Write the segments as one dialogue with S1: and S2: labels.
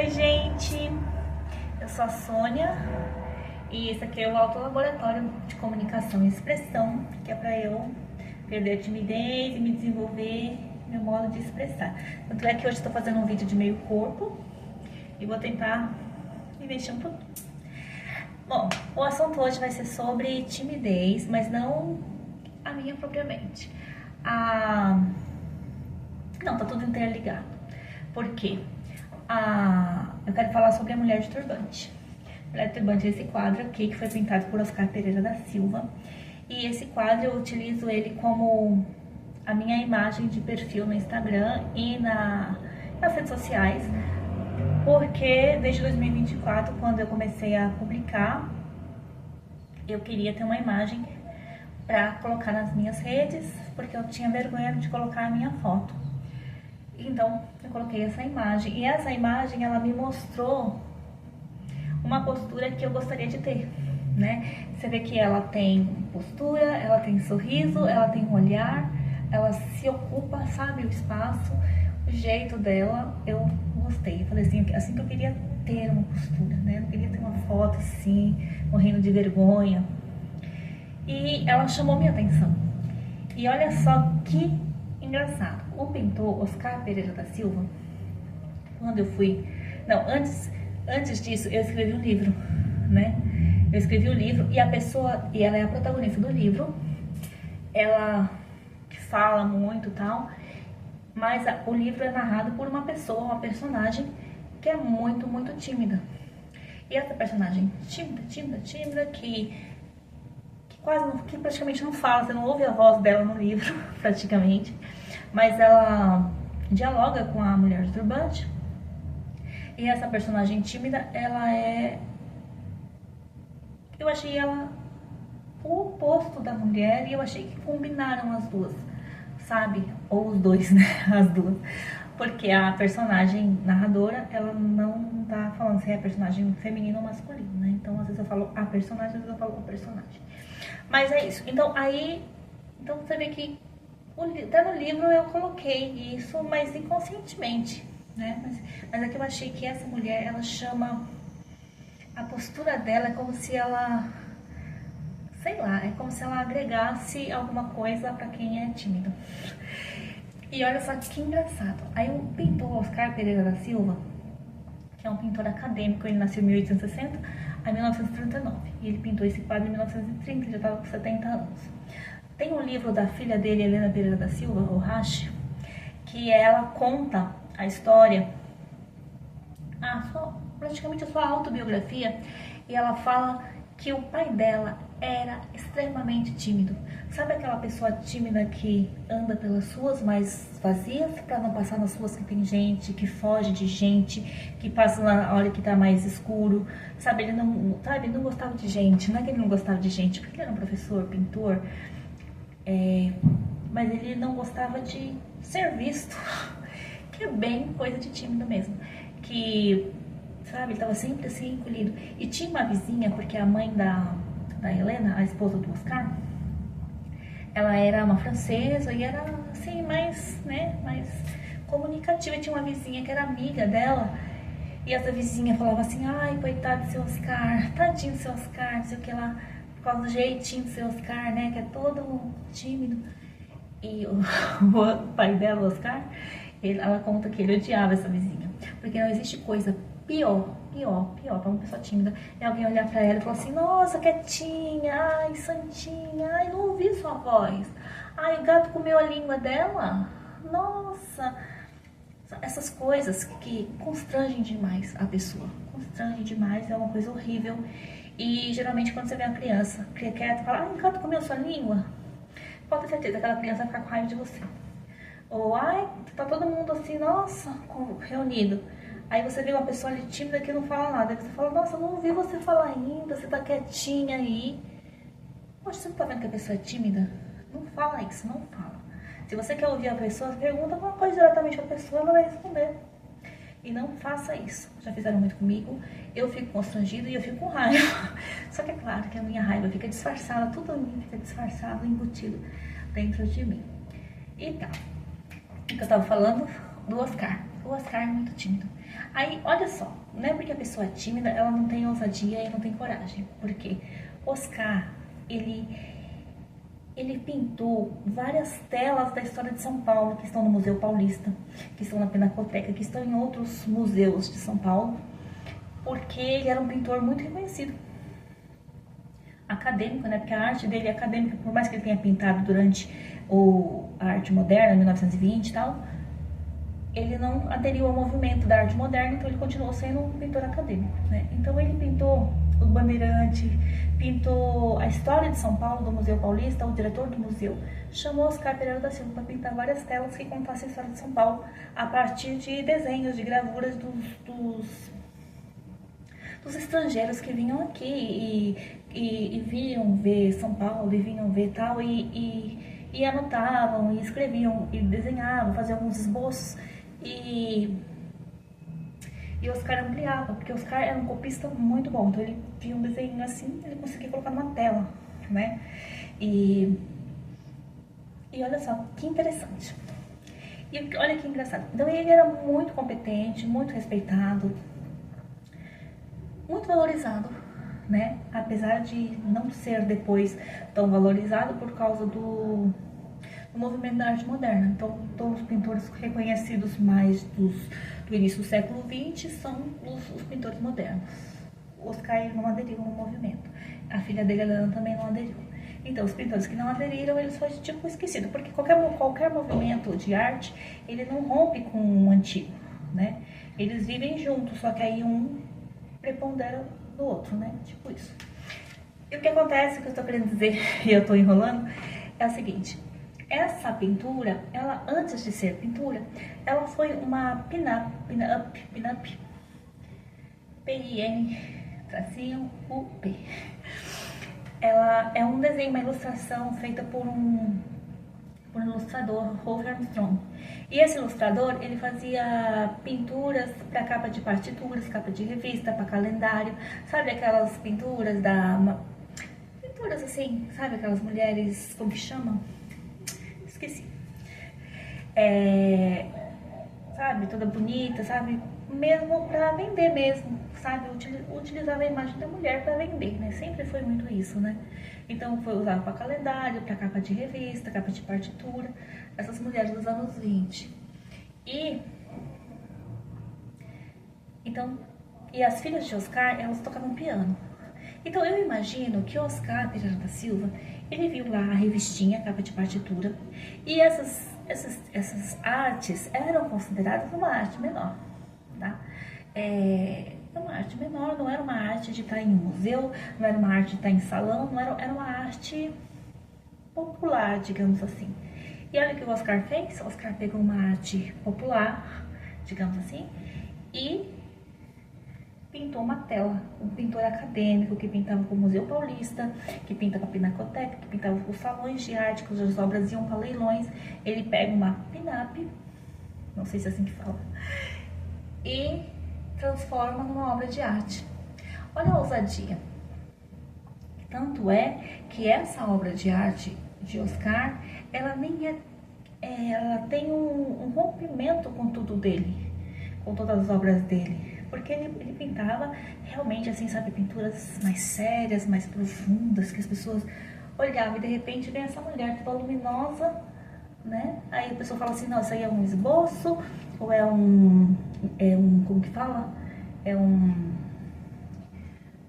S1: Oi, gente! Eu sou a Sônia e esse aqui é o Autolaboratório de Comunicação e Expressão, que é para eu perder a timidez e me desenvolver meu modo de expressar. Tanto é que hoje estou fazendo um vídeo de meio corpo e vou tentar me mexer um pouquinho. Bom, o assunto hoje vai ser sobre timidez, mas não a minha propriamente. Não, tá tudo interligado. Por quê? Eu quero falar sobre a Mulher de Turbante. Mulher de Turbante é esse quadro aqui que foi pintado por Oscar Pereira da Silva. E esse quadro eu utilizo ele como a minha imagem de perfil no Instagram e nas redes sociais. Porque desde 2024, quando eu comecei a publicar, eu queria ter uma imagem para colocar nas minhas redes, porque eu tinha vergonha de colocar a minha foto. Então, eu coloquei essa imagem. E essa imagem, ela me mostrou uma postura que eu gostaria de ter, né? Você vê que ela tem postura, ela tem sorriso, ela tem um olhar, ela se ocupa, sabe, o espaço, o jeito dela, eu gostei. Eu falei assim que eu queria ter uma postura, né? Eu não queria ter uma foto assim, morrendo de vergonha. E ela chamou minha atenção. E olha só que engraçado. O pintor Oscar Pereira da Silva, quando eu fui... Não, antes disso, eu escrevi um livro, né? Eu escrevi o livro e a pessoa... E ela é a protagonista do livro. Ela fala muito e tal. Mas o livro é narrado por uma pessoa, uma personagem que é muito, muito tímida. E essa personagem tímida, que praticamente não fala, você não ouve a voz dela no livro, praticamente. Mas ela dialoga com a Mulher de Turbante. E essa personagem tímida, eu achei ela o oposto da mulher e eu achei que combinaram as duas, sabe? Ou os dois, né? As duas. Porque a personagem narradora, ela não tá falando se é personagem feminino ou masculino, né? Então, às vezes eu falo a personagem, às vezes eu falo o personagem. Mas é isso. Então você vê que até no livro eu coloquei isso, mas inconscientemente, né? Mas é que eu achei que essa mulher, ela chama... A postura dela é como se ela... Sei lá, é como se ela agregasse alguma coisa pra quem é tímido. E olha só que engraçado. Aí o pintor Oscar Pereira da Silva, que é um pintor acadêmico, ele nasceu em 1860 a 1939. E ele pintou esse quadro em 1930, ele já estava com 70 anos. Tem um livro da filha dele, Helena Pereira da Silva, o Rache, que ela conta a história, praticamente a sua autobiografia, e ela fala que o pai dela era extremamente tímido. Sabe aquela pessoa tímida que anda pelas ruas mais vazias para não passar nas ruas que tem gente, que foge de gente, que passa na hora que tá mais escuro, sabe? Ele não gostava de gente. Não é que ele não gostava de gente, porque ele era um professor, pintor, mas ele não gostava de ser visto, que é bem coisa de tímido mesmo, que, sabe, ele tava sempre assim, encolhido. E tinha uma vizinha, porque a mãe da Helena, a esposa do Oscar, ela era uma francesa e era assim, mais comunicativa. E tinha uma vizinha que era amiga dela, e essa vizinha falava assim: ai, coitado do seu Oscar, tadinho do seu Oscar, não sei o que lá, por causa do jeitinho do seu Oscar, né, que é todo tímido. E o pai dela, o Oscar, ela conta que ele odiava essa vizinha, porque não existe coisa pior pra uma pessoa tímida é alguém olhar pra ela e falar assim: nossa, quietinha, ai, santinha, ai, não ouvi sua voz, ai, o gato comeu a língua dela, nossa. Essas coisas que constrangem demais a pessoa, constrangem demais, é uma coisa horrível. E geralmente quando você vê uma criança quieta e fala: ai, o gato comeu sua língua, pode ter certeza que aquela criança vai ficar com raiva de você. Ou, ai, tá todo mundo assim, nossa, reunido. Aí você vê uma pessoa ali tímida que não fala nada. Aí você fala: nossa, eu não ouvi você falar ainda, você tá quietinha aí. Poxa, você não tá vendo que a pessoa é tímida? Não fala isso, não fala. Se você quer ouvir a pessoa, pergunta alguma coisa diretamente pra pessoa, ela vai responder. E não faça isso. Já fizeram muito comigo, eu fico constrangido e eu fico com raiva. Só que é claro que a minha raiva fica disfarçada, tudo em mim fica disfarçado, embutido dentro de mim. E tá. O que eu tava falando do Oscar. O Oscar é muito tímido. Aí, olha só, não é porque a pessoa é tímida, ela não tem ousadia e não tem coragem. Porque Oscar, ele pintou várias telas da história de São Paulo, que estão no Museu Paulista, que estão na Pinacoteca, que estão em outros museus de São Paulo, porque ele era um pintor muito reconhecido. Acadêmico, né? Porque a arte dele é acadêmica, por mais que ele tenha pintado durante a arte moderna, 1920 e tal, ele não aderiu ao movimento da arte moderna, então ele continuou sendo um pintor acadêmico, né? Então ele pintou o Bandeirante, pintou a história de São Paulo do Museu Paulista. O diretor do museu chamou Oscar Pereira da Silva para pintar várias telas que contassem a história de São Paulo a partir de desenhos, de gravuras dos estrangeiros que vinham aqui e vinham ver São Paulo, e vinham ver tal, e anotavam, e escreviam, e desenhavam, faziam alguns esboços, e Oscar ampliava, porque Oscar era um copista muito bom, então ele via um desenho assim, ele conseguia colocar numa tela, né? E olha só, que interessante. E olha que engraçado. Então ele era muito competente, muito respeitado, muito valorizado, né? Apesar de não ser depois tão valorizado por causa do movimento da arte moderna. Então, todos os pintores reconhecidos mais do início do século XX são os pintores modernos. Oscar não aderiu no movimento. A filha dele, Helena, também não aderiu. Então, os pintores que não aderiram, eles foram tipo esquecidos, porque qualquer movimento de arte, ele não rompe com o antigo, né? Eles vivem juntos, só que aí um prepondera do outro, né? Tipo isso. E o que acontece, o que eu estou querendo dizer, e eu estou enrolando, é o seguinte: essa pintura, ela antes de ser pintura, ela foi uma pin-up, P-I-N, tracinho, U-P. Ela é um desenho, uma ilustração feita por um ilustrador, Rolf Armstrong. E esse ilustrador, ele fazia pinturas para capa de partituras, capa de revista, para calendário. Sabe aquelas pinturas pinturas assim, sabe aquelas mulheres, como que chamam? Esqueci. Sabe, toda bonita, sabe? Mesmo para vender mesmo, sabe? Utilizava a imagem da mulher para vender, né? Sempre foi muito isso, né? Então foi usado para calendário, para capa de revista, capa de partitura, essas mulheres dos anos 20. E as filhas de Oscar, elas tocavam piano. Então eu imagino que Oscar Pereira da Silva, ele viu lá a revistinha, capa de partitura, e essas artes eram consideradas uma arte menor, tá? Uma arte menor, não era uma arte de estar em um museu, não era uma arte de estar em salão, era uma arte popular, digamos assim. E olha o que o Oscar fez. O Oscar pegou uma arte popular, digamos assim, e pintou uma tela. Um pintor acadêmico que pintava para o Museu Paulista, que pintava para a Pinacoteca, que pintava para os salões de arte, que as obras iam para leilões. Ele pega uma pin-up, não sei se é assim que fala, e transforma numa obra de arte. Olha a ousadia. Tanto é que essa obra de arte de Oscar, ela nem ela tem um rompimento com tudo dele, com todas as obras dele, porque ele pintava realmente assim, sabe, pinturas mais sérias, mais profundas, que as pessoas olhavam e de repente vem essa mulher toda luminosa, né? Aí a pessoa fala assim, não, isso aí é um esboço, ou é um como que fala? Que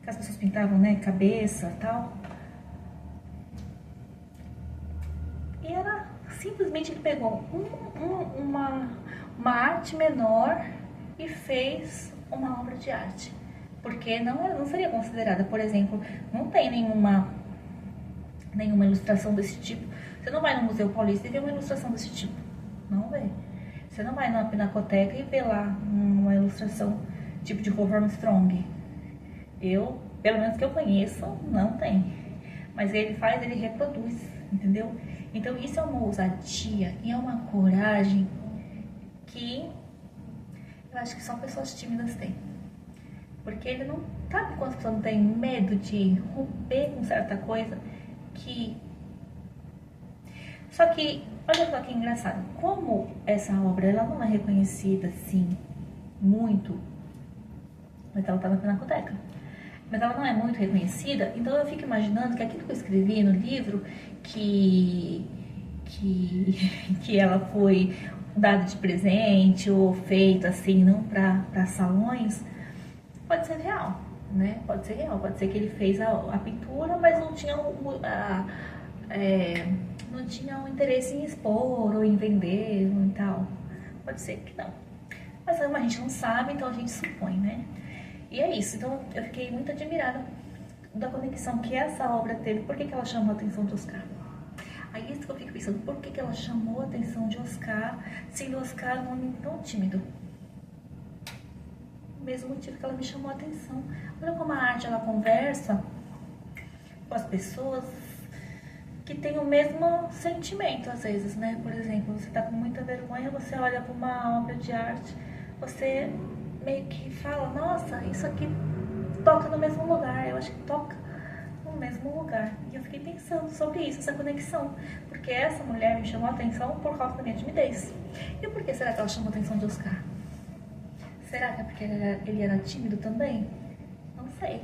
S1: as pessoas pintavam, né, cabeça e tal. E era simplesmente, ele pegou uma arte menor e fez uma obra de arte. Porque não seria considerada, por exemplo, não tem nenhuma ilustração desse tipo. Você não vai no Museu Paulista e vê uma ilustração desse tipo. Não vê. Você não vai na Pinacoteca e vê lá uma ilustração tipo de Rolf Armstrong. Pelo menos que eu conheço, não tem. Mas ele reproduz, entendeu? Então isso é uma ousadia e é uma coragem que eu acho que só pessoas tímidas têm. Porque ele não... Sabe quando as pessoas não têm medo de romper com certa coisa que... Só que, olha só que engraçado, como essa obra ela não é reconhecida assim muito, mas ela tá na Pinacoteca, mas ela não é muito reconhecida, então eu fico imaginando que aquilo que eu escrevi no livro, que ela foi dada de presente ou feita assim, não para salões, pode ser real, né? Pode ser real, pode ser que ele fez a pintura, mas não tinha não tinha um interesse em expor ou em vender ou e tal. Pode ser que não. Mas como a gente não sabe, então a gente supõe, né? E é isso. Então eu fiquei muito admirada da conexão que essa obra teve. Por que ela chamou a atenção de Oscar? Aí é isso que eu fico pensando, por que ela chamou a atenção de Oscar, sendo Oscar um homem tão tímido? O mesmo motivo que ela me chamou a atenção. Olha como a arte ela conversa com as pessoas que têm o mesmo sentimento às vezes, né? Por exemplo, você tá com muita vergonha, você olha para uma obra de arte, você meio que fala, nossa, isso aqui toca no mesmo lugar, eu acho que toca no mesmo lugar. E eu fiquei pensando sobre isso, essa conexão, porque essa mulher me chamou a atenção por causa da minha timidez. E por que será que ela chamou a atenção de Oscar? Será que é porque ele era tímido também? Não sei.